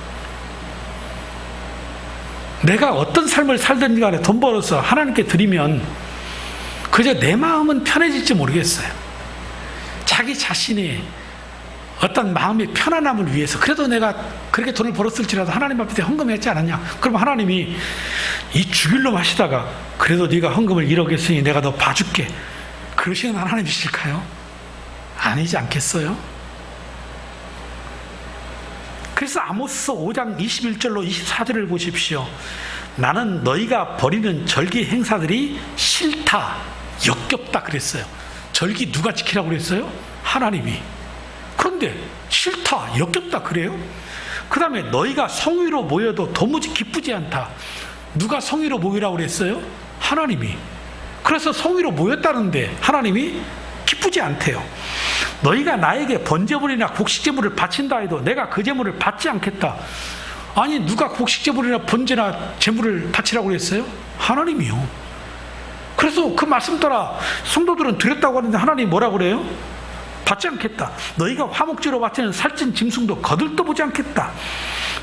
내가 어떤 삶을 살든지 간에 돈 벌어서 하나님께 드리면 그저 내 마음은 편해질지 모르겠어요. 자기 자신의 어떤 마음의 편안함을 위해서 그래도 내가 그렇게 돈을 벌었을지라도 하나님 앞에 헌금했지 않았냐? 그럼 하나님이 이 죽일 놈 하시다가 그래도 네가 헌금을 1억 했으니 내가 너 봐줄게, 그러시는 하나님이실까요? 아니지 않겠어요? 그래서 아모스 5장 21절로 24절을 보십시오. 나는 너희가 벌이는 절기 행사들이 싫다, 역겹다 그랬어요. 절기 누가 지키라고 그랬어요? 하나님이. 그런데 싫다, 역겹다 그래요? 그 다음에 너희가 성위로 모여도 도무지 기쁘지 않다. 누가 성위로 모이라고 그랬어요? 하나님이. 그래서 성위로 모였다는데 하나님이 기쁘지 않대요. 너희가 나에게 번제물이나 곡식제물을 바친다 해도 내가 그 제물을 받지 않겠다. 아니, 누가 곡식제물이나 번제나 제물을 바치라고 그랬어요? 하나님이요. 그래서 그 말씀 따라 성도들은 드렸다고 하는데 하나님이 뭐라고 그래요? 받지 않겠다. 너희가 화목제로 바치는 살찐 짐승도 거들떠보지 않겠다.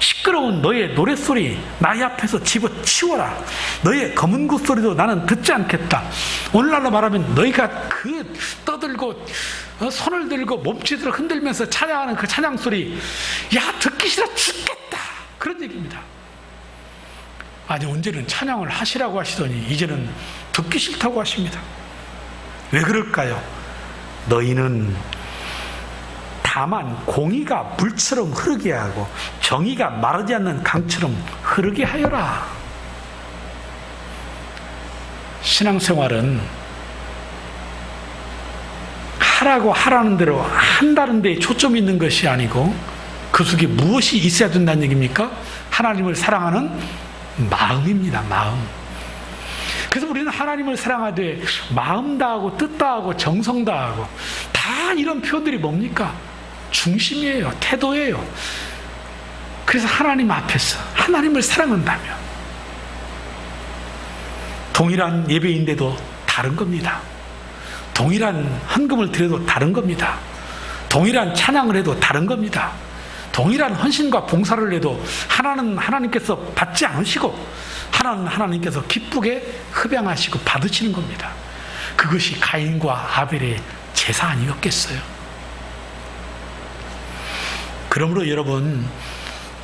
시끄러운 너의 노랫소리 나의 앞에서 집어치워라. 너의 검은 굿소리도 나는 듣지 않겠다. 오늘날로 말하면 너희가 그 떠들고 손을 들고 몸짓으로 흔들면서 찬양하는 그 찬양소리, 야, 듣기 싫어 죽겠다, 그런 얘기입니다. 아니, 언제는 찬양을 하시라고 하시더니 이제는 듣기 싫다고 하십니다. 왜 그럴까요? 너희는 다만 공의가 물처럼 흐르게 하고 정의가 마르지 않는 강처럼 흐르게 하여라. 신앙생활은 하라는 대로 한다는 데에 초점이 있는 것이 아니고 그 속에 무엇이 있어야 된다는 얘기입니까? 하나님을 사랑하는 마음입니다. 마음. 그래서 우리는 하나님을 사랑하되 마음 다하고 뜻 다하고 정성 다하고, 다 이런 표현들이 뭡니까? 중심이에요. 태도예요. 그래서 하나님 앞에서 하나님을 사랑한다면 동일한 예배인데도 다른 겁니다. 동일한 헌금을 드려도 다른 겁니다. 동일한 찬양을 해도 다른 겁니다. 동일한 헌신과 봉사를 해도 하나는 하나님께서 받지 않으시고 하나는 하나님께서 기쁘게 흡양하시고 받으시는 겁니다. 그것이 가인과 아벨의 제사 아니었겠어요? 그러므로 여러분,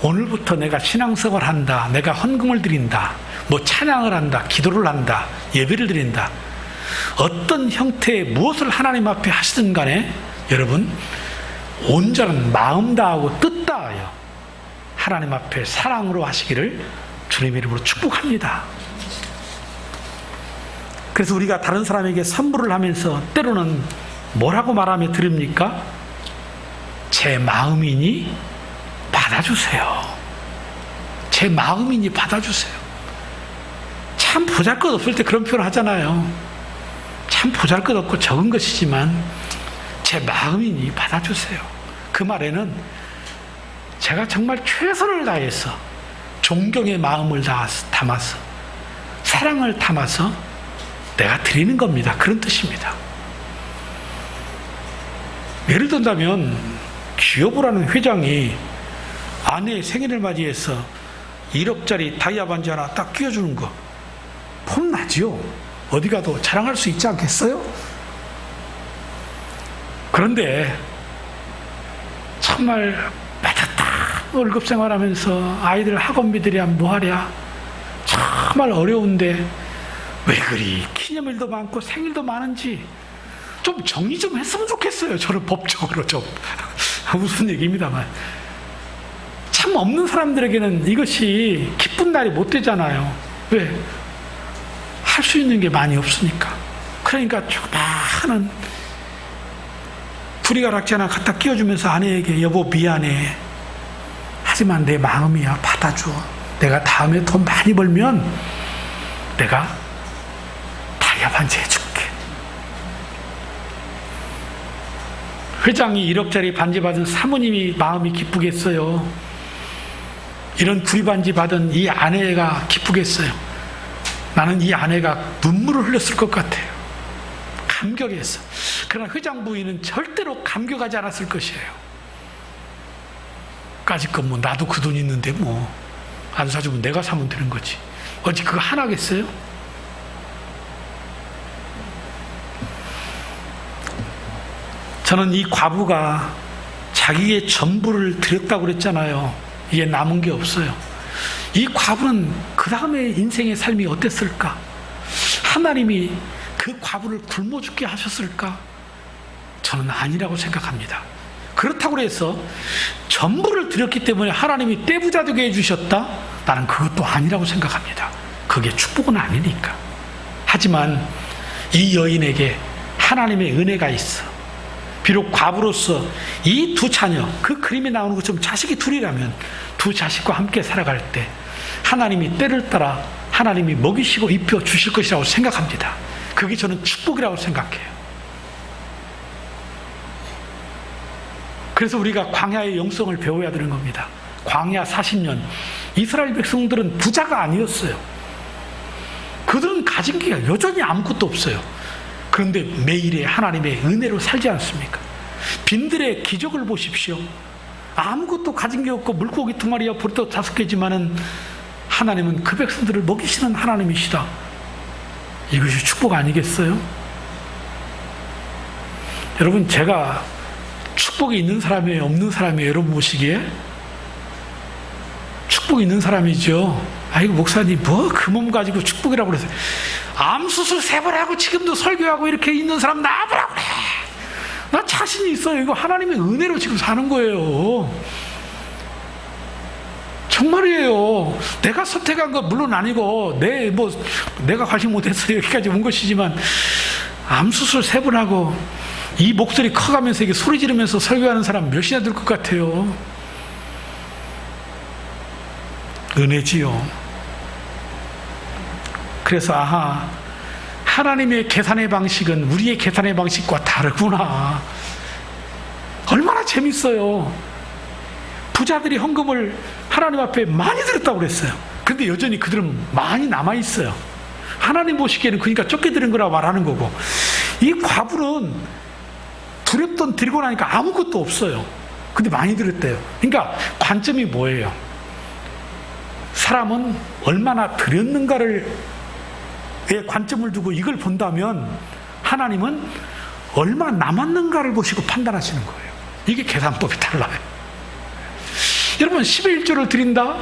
오늘부터 내가 신앙생활을 한다, 내가 헌금을 드린다, 뭐 찬양을 한다, 기도를 한다, 예배를 드린다, 어떤 형태의 무엇을 하나님 앞에 하시든 간에 여러분, 온전한 마음 다하고 뜻 다하여 하나님 앞에 사랑으로 하시기를 주님의 이름으로 축복합니다. 그래서 우리가 다른 사람에게 선물을 하면서 때로는 뭐라고 말하며 드립니까? 제 마음이니 받아주세요. 제 마음이니 받아주세요. 참 보잘것없을 때 그런 표현 하잖아요. 참 보잘것없고 적은 것이지만 제 마음이니 받아주세요. 그 말에는 제가 정말 최선을 다해서 존경의 마음을 담아서 사랑을 담아서 내가 드리는 겁니다. 그런 뜻입니다. 예를 든다면 기업부라는 회장이 아내의 생일을 맞이해서 1억짜리 다이아 반지 하나 딱 끼워주는 거 폼나지요. 어디 가도 자랑할 수 있지 않겠어요? 그런데 정말 빠듯한 월급 생활하면서 아이들 학원비들이야 뭐하랴, 정말 어려운데 왜 그리 기념일도 많고 생일도 많은지 좀 정리 좀 했으면 좋겠어요. 저는 법적으로 좀 무슨 얘기입니다만, 참 없는 사람들에게는 이것이 기쁜 날이 못 되잖아요. 왜? 할 수 있는 게 많이 없으니까. 그러니까 조그마한 구리가락지 하나 갖다 끼워주면서 아내에게 여보 미안해, 하지만 내 마음이야, 받아줘. 내가 다음에 돈 많이 벌면 내가 다이아 반지 해줄게. 회장이 1억짜리 반지 받은 사모님이 마음이 기쁘겠어요? 이런 구리 반지 받은 이 아내가 기쁘겠어요? 나는 이 아내가 눈물을 흘렸을 것 같아요. 감격했어. 그러나 회장 부인은 절대로 감격하지 않았을 것이에요. 까짓 건 뭐 나도 그 돈 있는데 뭐 안 사주면 내가 사면 되는 거지. 어찌 그거 하나겠어요? 저는 이 과부가 자기의 전부를 드렸다고 그랬잖아요. 이게 남은 게 없어요. 이 과부는 그 다음에 인생의 삶이 어땠을까? 하나님이 그 과부를 굶어 죽게 하셨을까? 저는 아니라고 생각합니다. 그렇다고 해서 전부를 드렸기 때문에 하나님이 떼부자 되게 해주셨다? 나는 그것도 아니라고 생각합니다. 그게 축복은 아니니까. 하지만 이 여인에게 하나님의 은혜가 있어. 비록 과부로서 이 두 자녀, 그 그림에 나오는 것처럼 자식이 둘이라면 두 자식과 함께 살아갈 때 하나님이 때를 따라 하나님이 먹이시고 입혀 주실 것이라고 생각합니다. 그게 저는 축복이라고 생각해요. 그래서 우리가 광야의 영성을 배워야 되는 겁니다. 광야 40년 이스라엘 백성들은 부자가 아니었어요. 그들은 가진 게 여전히 아무것도 없어요. 그런데 매일의 하나님의 은혜로 살지 않습니까? 빈들의 기적을 보십시오. 아무것도 가진 게 없고 물고기 2마리와 보리떡 5개지만은 하나님은 그 백성들을 먹이시는 하나님이시다. 이것이 축복 아니겠어요? 여러분, 제가 축복이 있는 사람이에요, 없는 사람이에요? 여러분 보시기에 축복이 있는 사람이죠. 아이고 목사님 뭐 그 몸 가지고 축복이라고 그러세요. 암수술 3번 하고 지금도 설교하고 이렇게 있는 사람 나보라고 그래. 나 자신이 있어요. 이거 하나님의 은혜로 지금 사는 거예요. 정말이에요. 내가 선택한 건 물론 아니고 내가 관심 못해서 여기까지 온 것이지만 암수술 3번 하고 이 목소리 커가면서 이게 소리 지르면서 설교하는 사람 몇이나 될 것 같아요. 은혜지요. 그래서 하나님의 계산의 방식은 우리의 계산의 방식과 다르구나. 얼마나 재밌어요. 부자들이 헌금을 하나님 앞에 많이 드렸다고 그랬어요. 그런데 여전히 그들은 많이 남아있어요. 하나님 보시기에는 그러니까 적게 드린 거라고 말하는 거고, 이 과부는 두렵던 드리고 나니까 아무것도 없어요. 근데 많이 드렸대요. 그러니까 관점이 뭐예요? 사람은 얼마나 드렸는가를 관점을 두고 이걸 본다면 하나님은 얼마 남았는가를 보시고 판단하시는 거예요. 이게 계산법이 달라요. 여러분 10의 1조를 드린다?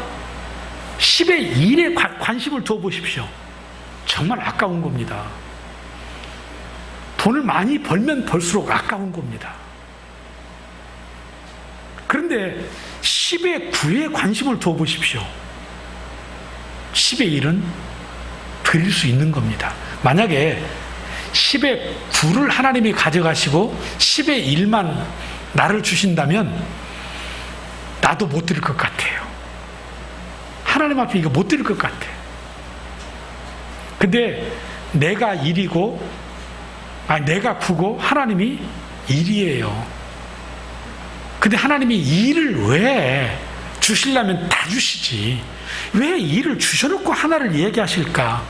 10의 1에 관심을 두어 보십시오. 정말 아까운 겁니다. 돈을 많이 벌면 벌수록 아까운 겁니다. 그런데 10의 9에 관심을 두어 보십시오. 10의 1은 드릴 수 있는 겁니다. 만약에 10의 9를 하나님이 가져가시고 10의 1만 나를 주신다면 나도 못 드릴 것 같아요. 하나님 앞에 이거 못 드릴 것 같아. 근데 내가 1이고 내가 9고 하나님이 1이에요. 근데 하나님이 2를 왜 주시려면 다 주시지, 왜 2를 주셔놓고 하나를 얘기하실까?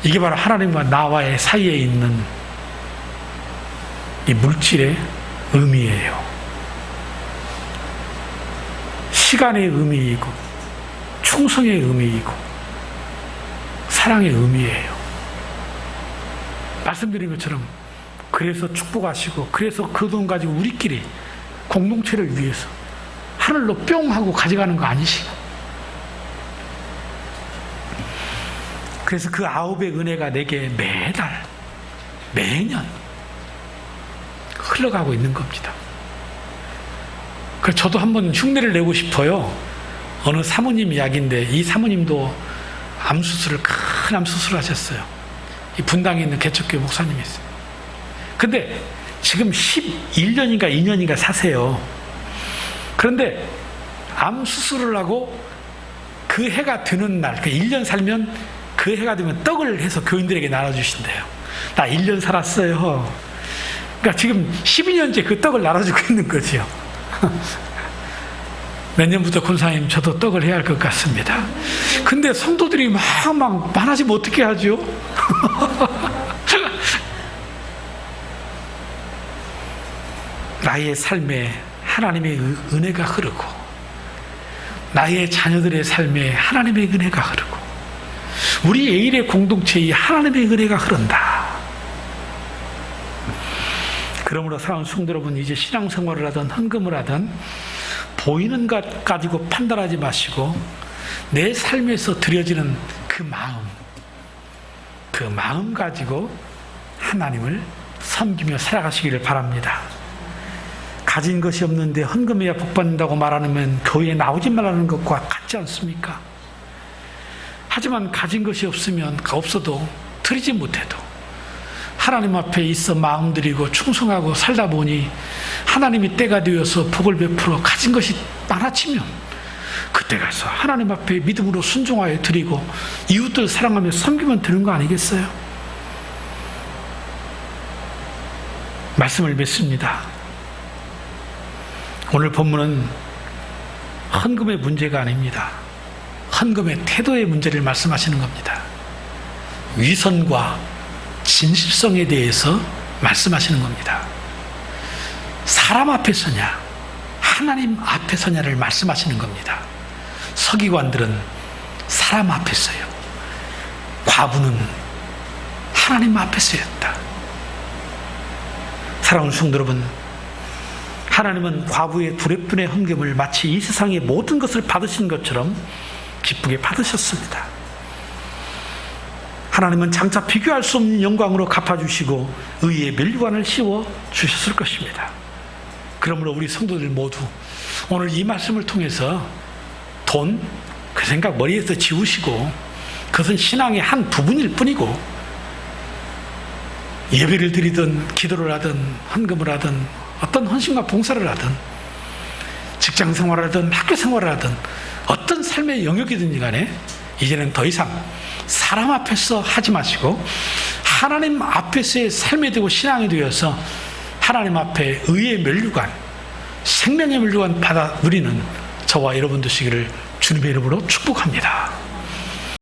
이게 바로 하나님과 나와의 사이에 있는 이 물질의 의미예요. 시간의 의미이고 충성의 의미이고 사랑의 의미예요. 말씀드린 것처럼 그래서 축복하시고, 그래서 그 돈 가지고 우리끼리 공동체를 위해서 하늘로 뿅 하고 가져가는 거 아니시고, 그래서 그 9의 은혜가 내게 매달, 매년 흘러가고 있는 겁니다. 그래서 저도 한번 흉내를 내고 싶어요. 어느 사모님 이야기인데, 이 사모님도 큰 암수술을 하셨어요. 이 분당에 있는 개척교회 목사님이었어요. 근데 지금 11년인가 2년인가 사세요. 그런데 암 수술을 하고 그 해가 되는 날, 그 1년 살면 그 해가 되면 떡을 해서 교인들에게 나눠주신대요. 나 1년 살았어요. 그러니까 지금 12년째 그 떡을 나눠주고 있는 거지요. 내년부터 권사님 저도 떡을 해야 할 것 같습니다. 근데 성도들이 막 많아지면 어떻게 하죠? 나의 삶에 하나님의 은혜가 흐르고, 나의 자녀들의 삶에 하나님의 은혜가 흐르고, 우리 A일의 공동체에 하나님의 은혜가 흐른다. 그러므로 사랑하는 성도 여러분, 이제 신앙생활을 하든 헌금을 하든 보이는 것 가지고 판단하지 마시고 내 삶에서 드려지는 그 마음 가지고 하나님을 섬기며 살아가시기를 바랍니다. 가진 것이 없는데 헌금해야 복받는다고 말하면 교회에 나오지 말라는 것과 같지 않습니까? 하지만 가진 것이 없어도 드리지 못해도 하나님 앞에 있어 마음 드리고 충성하고 살다 보니 하나님이 때가 되어서 복을 베풀어 가진 것이 많아지면 그때 가서 하나님 앞에 믿음으로 순종하여 드리고 이웃들 사랑하며 섬기면 되는 거 아니겠어요? 말씀을 맺습니다. 오늘 본문은 헌금의 문제가 아닙니다. 헌금의 태도의 문제를 말씀하시는 겁니다. 위선과 진실성에 대해서 말씀하시는 겁니다. 사람 앞에서냐, 하나님 앞에서냐를 말씀하시는 겁니다. 서기관들은 사람 앞에서요, 과부는 하나님 앞에서였다. 사랑하는 성도 여러분, 하나님은 과부의 두렵분의 헌금을 마치 이 세상의 모든 것을 받으신 것처럼 기쁘게 받으셨습니다. 하나님은 장차 비교할 수 없는 영광으로 갚아주시고 의의 면류관을 씌워 주셨을 것입니다. 그러므로 우리 성도들 모두 오늘 이 말씀을 통해서 그 생각 머리에서 지우시고, 그것은 신앙의 한 부분일 뿐이고, 예배를 드리든 기도를 하든 헌금을 하든 어떤 헌신과 봉사를 하든 직장 생활을 하든 학교 생활을 하든 어떤 삶의 영역이든지 간에 이제는 더 이상 사람 앞에서 하지 마시고 하나님 앞에서의 삶이 되고 신앙이 되어서 하나님 앞에 의의 면류관, 생명의 면류관 받아 누리는 저와 여러분 되시기를 주님의 이름으로 축복합니다.